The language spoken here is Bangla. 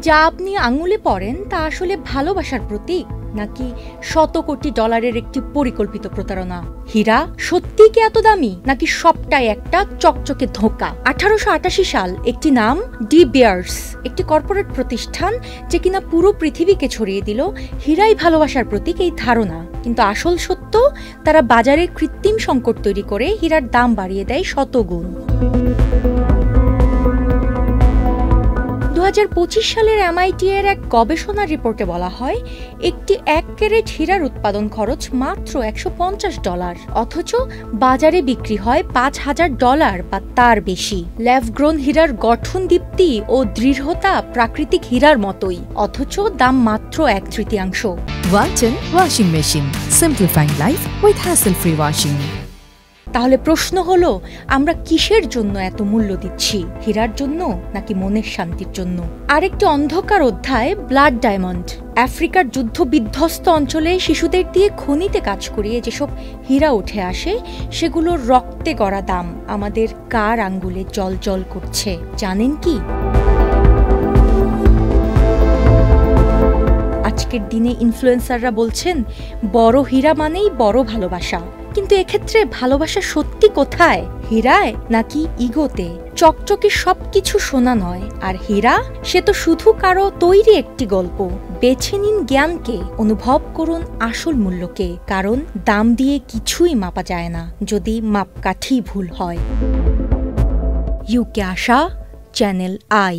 যা আপনি আঙুলে পরেন তা আসলে ভালোবাসার প্রতীক নাকি শত কোটি ডলারের একটি পরিকল্পিত প্রতারণা? হীরা সত্যি কি এত দামি নাকি সবটাই একটা চকচকে ধোঁকা? 1888 সাল একটি নাম ডি বিয়ার্স, একটি কর্পোরেট প্রতিষ্ঠান যে কিনা পুরো পৃথিবীকে ছড়িয়ে দিল হীরাই ভালোবাসার প্রতীক এই ধারণা। কিন্তু আসল সত্য, তারা বাজারে কৃত্রিম সংকট তৈরি করে হীরার দাম বাড়িয়ে দেয় শতগুণ। 2025 সালের MIT এর এক গবেষণা রিপোর্টে বলা হয় একটি 1 ক্যারেট হীরার উৎপাদন খরচ মাত্র $150, অথচ বাজারে বিক্রি হয় $5000 বা তার বেশি। ল্যাব গ্রোন হীরার গঠন, দীপ্তি ও দৃঢ়তা প্রাকৃতিক হীরার মতোই, অথচ দাম মাত্র 1/3। Walton washing machine, simplifying life with hassle-free washing. তাহলে প্রশ্ন হলো, আমরা কিসের জন্য এত মূল্য দিচ্ছি? হীরার জন্য নাকি মনের শান্তির জন্য? আরেকটি অন্ধকার অধ্যায়, ব্লাড ডায়মন্ড। আফ্রিকার যুদ্ধ বিধ্বস্ত অঞ্চলে শিশুদের দিয়ে খনিতে কাজ করিয়ে যেসব হীরা উঠে আসে, সেগুলোর রক্তে গড়া দাম আমাদের কার আঙ্গুলে জ্বলজ্বল করছে জানেন কি? আজকের দিনে ইনফ্লুয়েন্সাররা বলছেন বড় হীরা মানেই বড় ভালোবাসা, কিন্তু এক্ষেত্রে ভালোবাসা সত্যি কোথায়? হীরায় নাকি ইগোতে? চকচকে সবকিছু সোনা নয়, আর হীরা সে তো শুধু কারো তৈরি একটি গল্প। বেছে নিন জ্ঞানকে, অনুভব করুন আসল মূল্যকে, কারণ দাম দিয়ে কিছুই মাপা যায় না যদি মাপকাঠি ভুল হয়। UK Asha, channel I.